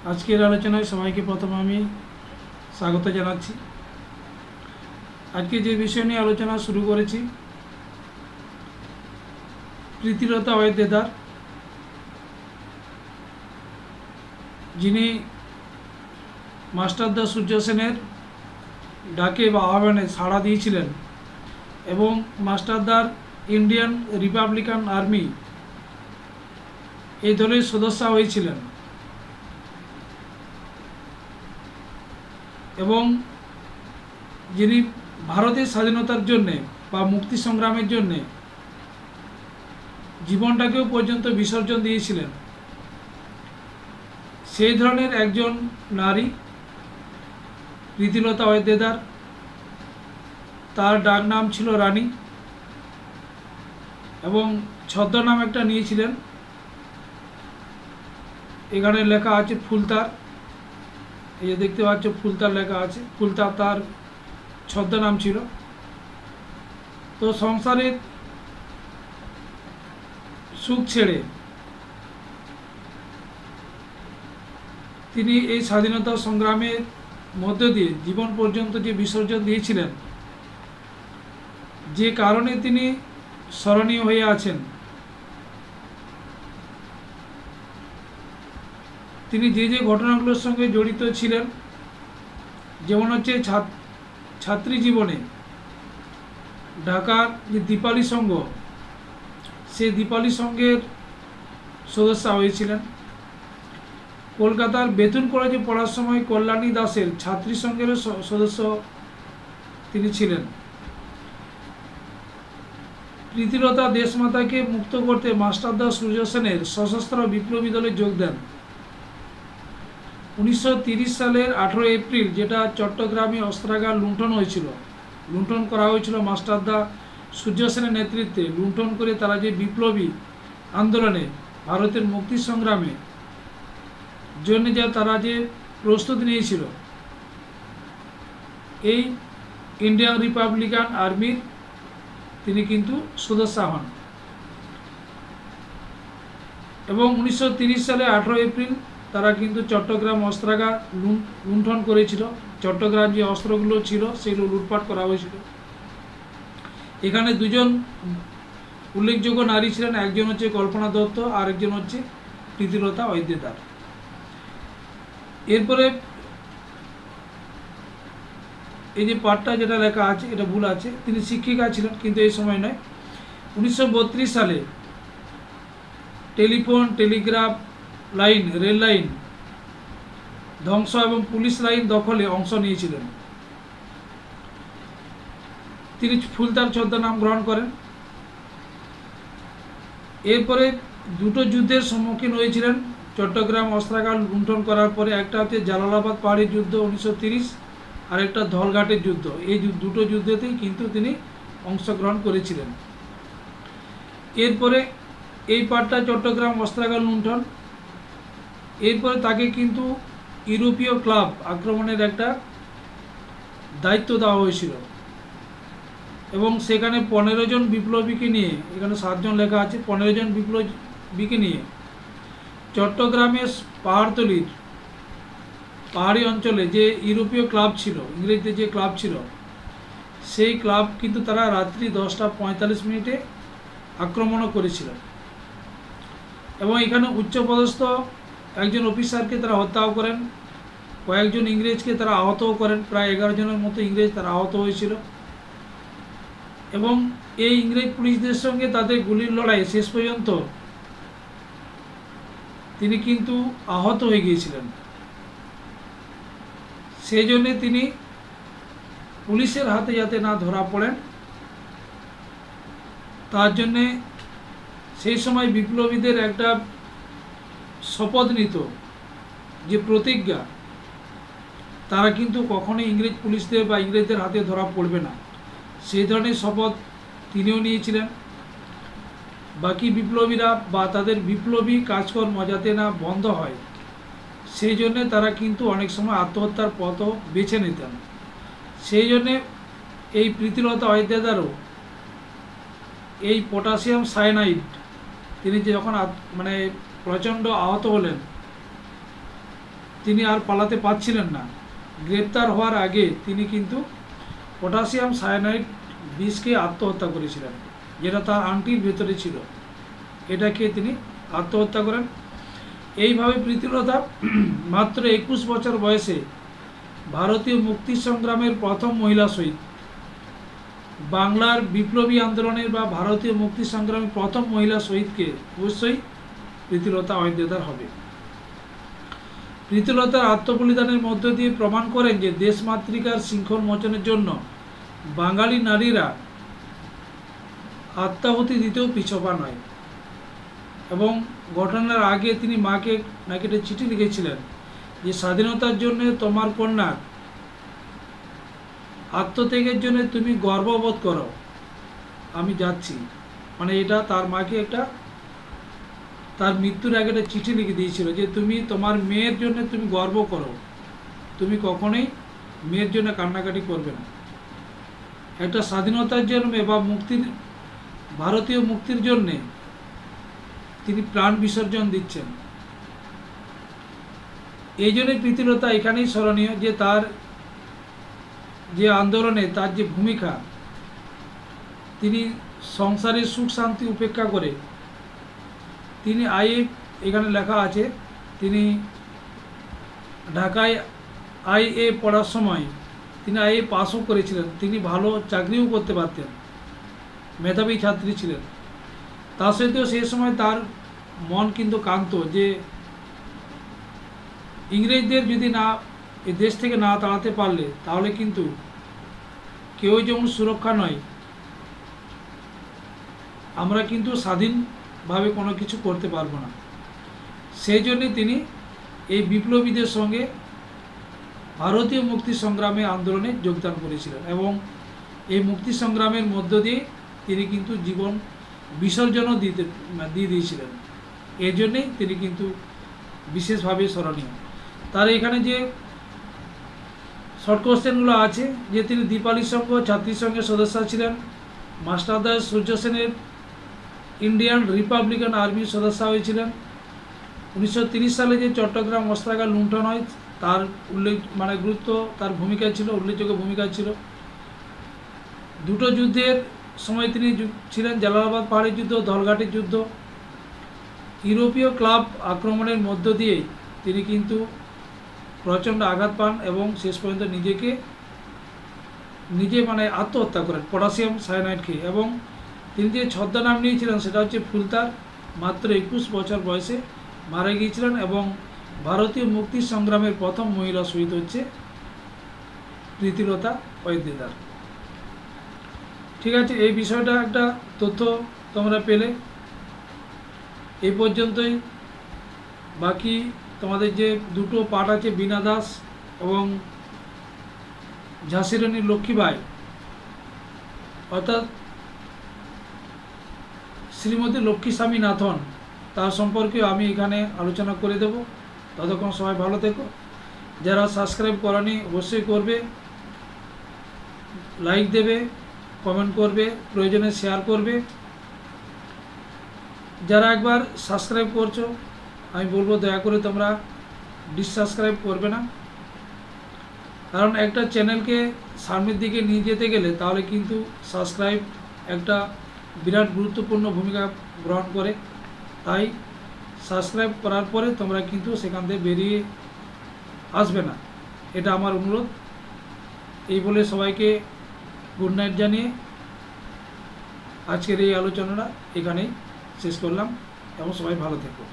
আজকের আলোচনায় সবাইকে প্রথমে আমি স্বাগত জানাচ্ছি। আজকে যে বিষয় নিয়ে আলোচনা শুরু করেছি, প্রীতিলতা ওয়েদেদার, যিনি মাস্টারদা সূর্য সেনের ডাকে বা আহ্বানে সাড়া দিয়েছিলেন এবং মাস্টারদার ইন্ডিয়ান রিপাবলিকান আর্মি এই দলের সদস্য হয়েছিলেন এবং যিনি ভারতের স্বাধীনতার জন্যে বা মুক্তি সংগ্রামের জন্যে জীবনটাকেও পর্যন্ত বিসর্জন দিয়েছিলেন, সেই ধরনের একজন নারী প্রীতিলতা ওয়েদেদার। তার ডাক নাম ছিল রানী এবং ছদ্মনাম একটা নিয়েছিলেন, এখানে লেখা আছে ফুলতার। এই যে দেখতে পাচ্ছ ফুলতার লেখা আছে, ফুলতার তার ছদ্মনাম ছিল। তো সংসারের সুখ ছেড়ে তিনি এই স্বাধীনতা সংগ্রামের মধ্য দিয়ে জীবন পর্যন্ত যে বিসর্জন দিয়েছিলেন, যে কারণে তিনি স্মরণীয় হয়ে আছেন, তিনি যে যে ঘটনাগুলোর সঙ্গে জড়িত ছিলেন, যেমন হচ্ছে ছাত্রী জীবনে ঢাকার যে দীপালি সংঘ, সেই দীপালি সংঘের সদস্য হয়েছিলেন। কলকাতার বেতুন কলেজে পড়ার সময় কল্যাণী দাসের ছাত্রী সংঘেরও সদস্য তিনি ছিলেন। প্রীতিলতা দেশমাতাকে মুক্ত করতে মাস্টারদা সূর্য সেনের সশস্ত্র বিপ্লবী দলে যোগ দেন। 1930 সালের 18 এপ্রিল, যেটা চট্টগ্রামে অস্ত্রাগার লুণ্ঠন করা হয়েছিল মাস্টারদা সূর্য সেনের নেতৃত্বে। লুণ্ঠন করে তারা যে বিপ্লবী আন্দোলনে, ভারতের মুক্তি সংগ্রামে জন্য তারা যে প্রস্তুতি নিয়েছিল, এই ইন্ডিয়ান রিপাবলিকান আর্মির তিনি কিন্তু সদস্য হন এবং 1930 সালে 18 এপ্রিল তারা কিন্তু চট্টগ্রাম অস্ত্রাগার লুণ্ঠন করেছিল। চট্টগ্রাম যে অস্ত্রগুলো ছিল সেগুলো লুটপাট করা হয়েছিল। এখানে দুজন উল্লেখযোগ্য নারী ছিলেন, একজন হচ্ছে কল্পনা দত্ত আর একজন হচ্ছে প্রীতিলতা ওয়েদেদার। এরপরে এই যে পাঠটা যেটা লেখা আছে এটা ভুল আছে, তিনি শিক্ষিকা ছিলেন কিন্তু এই সময় নয়। 1932 সালে telephone, Telegraph line, rail line ধ্বংস এবং পুলিশ লাইন দখলে অংশ নিয়েছিলেন। তিনি ফুলতার ছদ্মনাম গ্রহণ করেন। এরপরে দুটো যুদ্ধের সম্মুখীন হয়েছিলেন চট্টগ্রাম অস্ত্রাগার লুণ্ঠন করার পরে। একটা হচ্ছে জালালাবাদ পাহাড়ি যুদ্ধ 1930, আর একটা ধলঘাটের যুদ্ধ। এই দুটো যুদ্ধেতেই কিন্তু তিনি অংশগ্রহণ করেছিলেন। এরপরে এই পার্টটা চট্টগ্রাম অস্ত্রাগার লুণ্ঠন। এরপরে তাকে কিন্তু ইউরোপীয় ক্লাব আক্রমণের একটা দায়িত্ব দেওয়া হয়েছিল এবং সেখানে 15 জন বিপ্লবীকে নিয়ে, এখানে 7 জন লেখা আছে, 15 জন বিপ্লবীকে নিয়ে চট্টগ্রামের পাহাড়তলির পাহাড়ি অঞ্চলে যে ইউরোপীয় ক্লাব ছিল, ইংরেজদের যে ক্লাব ছিল, সেই ক্লাব কিন্তু তারা রাত্রি 10:45 আক্রমণও করেছিল এবং এখানে উচ্চপদস্থ একজন অফিসারকে তারা হত্যাও করেন, কয়েকজন ইংরেজকে তারা আহতও করেন। প্রায় 11 জনের মতো ইংরেজ তারা আহত হয়েছিল এবং এই ইংরেজ পুলিশদের সঙ্গে তাদের গুলির লড়াই শেষ পর্যন্ত তিনি কিন্তু আহত হয়ে গিয়েছিলেন। সেই জন্যে তিনি পুলিশের হাতে যাতে না ধরা পড়েন, তার জন্যে সেই সময় বিপ্লবীদের একটা শপথ নিত, যে প্রতিজ্ঞা, তারা কিন্তু কখনোই ইংরেজ পুলিশদের বা ইংরেজদের হাতে ধরা পড়বে না। সেই ধরনের শপথ তিনিও নিয়েছিলেন। বাকি বিপ্লবীরা বা তাদের বিপ্লবী কাজকর্ম যাতে না বন্ধ হয়, সেই জন্যে তারা কিন্তু অনেক সময় আত্মহত্যার পথও বেছে নিতেন। সেই জন্যে এই প্রীতিলতা ওয়েদেদারও এই পটাশিয়াম সায়ানাইড, তিনি যখন প্রচণ্ড আহত হলেন তিনি আর পালাতে পারছিলেন না। গ্রেপ্তার হওয়ার আগে তিনি কিন্তু পটাশিয়াম সায়ানাইড বিষকে আত্মহত্যা করেছিলেন, যেটা তার আংটির ভেতরে ছিল। এটাকে তিনি আত্মহত্যা করেন। এইভাবে প্রীতিলতা মাত্র 21 বছর বয়সে ভারতীয় মুক্তি সংগ্রামের প্রথম মহিলা শহীদ। বাংলার বিপ্লবী আন্দোলনের বা ভারতীয় মুক্তি সংগ্রামের প্রথম মহিলা শহীদকে অবশ্যই প্রীতিলতা ওয়াদ্দেদার হবে। প্রীতিলতার আত্মবলিদানের মধ্য দিয়ে প্রমাণ করেন যে দেশমাতৃকার শৃঙ্খল মোচনের জন্য বাঙালি নারীরা আত্মাহুতি দিতেও পিছপা নয়। এবং ঘটনার আগে তিনি মাকে নাকি একটা চিঠি লিখেছিলেন যে স্বাধীনতার জন্য তোমার কন্যার আত্মত্যাগের জন্য তুমি গর্ববোধ করো, আমি যাচ্ছি। মানে এটা তার মাকে একটা তার মৃত্যুর আগে একটা চিঠি লিখে দিয়েছিল যে তুমি তোমার মেয়ের জন্য তুমি গর্ব করো, তুমি কখনোই মেয়ের জন্য কান্নাকাটি করবে না। একটা স্বাধীনতার জন্য বা মুক্তির ভারতীয় মুক্তির জন্যে তিনি প্রাণ বিসর্জন দিচ্ছেন। এই জন্যই প্রীতিলতা এখানেই স্মরণীয় যে তার যে আন্দোলনে তার যে ভূমিকা, তিনি সংসারের সুখ শান্তি উপেক্ষা করে তিনি এখানে লেখা আছে তিনি ঢাকায় আইএ পড়ার সময় তিনি আইএ পাসও করেছিলেন, তিনি ভালো চাকরিও করতে পারতেন, মেধাবী ছাত্রী ছিলেন। তা সত্ত্বেও সেই সময় তার মন কিন্তু কাঁদত যে ইংরেজদের যদি না এই দেশ থেকে না তাড়াতে পারলে তাহলে কিন্তু কেউ যেমন সুরক্ষা নয়, আমরা কিন্তু স্বাধীনভাবে কোনো কিছু করতে পারবো না। সেই জন্যে তিনি এই বিপ্লবীদের সঙ্গে ভারতীয় মুক্তি সংগ্রামে আন্দোলনে যোগদান করেছিলেন এবং এই মুক্তি সংগ্রামের মধ্য দিয়ে তিনি কিন্তু জীবন বিসর্জনও দিয়ে দিয়েছিলেন। এই জন্যেই তিনি কিন্তু বিশেষভাবে স্মরণীয়। তার এখানে যে শর্ট কোশ্চেনগুলো আছে যে তিনি দীপালি সংঘ ছাত্রী সংঘের সদস্য ছিলেন, মাস্টারদা সূর্য সেনের ইন্ডিয়ান রিপাবলিকান আর্মির সদস্য হয়েছিলেন। 1930 সালে যে চট্টগ্রাম অস্ত্রাগার লুণ্ঠন হয় তার তার ভূমিকা ছিল, উল্লেখযোগ্য ভূমিকা ছিল। দুটো যুদ্ধের সময় তিনি ছিলেন, জালালাবাদ পাহাড়ের যুদ্ধ, দলঘাটের যুদ্ধ। ইউরোপীয় ক্লাব আক্রমণের মধ্য দিয়ে তিনি কিন্তু প্রচণ্ড আঘাত পান এবং শেষ পর্যন্ত নিজে আত্মহত্যা করেন পটাশিয়াম সায়ানাইড খেয়ে। এবং তিনি যে ছদ্মনাম নিয়েছিলেন সেটা হচ্ছে ফুলতার। মাত্র 21 বছর বয়সে মারা গিয়েছিলেন এবং ভারতীয় মুক্তি সংগ্রামের প্রথম মহিলা শহীদ হচ্ছে প্রীতিলতা ওয়াদ্দেদার। ঠিক আছে, এই বিষয়টা একটা তথ্য তোমরা পেলে। এই পর্যন্তই। বাকি তোমাদের যে দুটো পাঠ আছে বীণা দাস এবং ঝাঁসি রানী লক্ষ্মীবাই অর্থাৎ শ্রীমতী লক্ষ্মী স্বামীনাথন, তার সম্পর্কে আমি এখানে আলোচনা করে দেব। ততক্ষণ সবাই ভালো থেকো। যারা সাবস্ক্রাইব করেনি অবশ্যই করবে, লাইক দেবে, কমেন্ট করবে, প্রয়োজনে শেয়ার করবে। যারা একবার সাবস্ক্রাইব করছো আমি বলবো দয়া করে তোমরা ডিসসাবস্ক্রাইব করবে না, কারণ একটা চ্যানেলকে সামনের দিকে নিয়ে যেতে গেলে তাহলে কিন্তু সাবস্ক্রাইব একটা বিরাট গুরুত্বপূর্ণ ভূমিকা গ্রহণ করে। তাই সাবস্ক্রাইব করার পরে তোমরা কিন্তু সেখান থেকে বেরিয়ে আসবে না, এটা আমার অনুরোধ। এই বলে সবাইকে গুড নাইট জানিয়ে আজকের এই আলোচনাটা এখানেই শেষ করলাম এবং সবাই ভালো থেকো।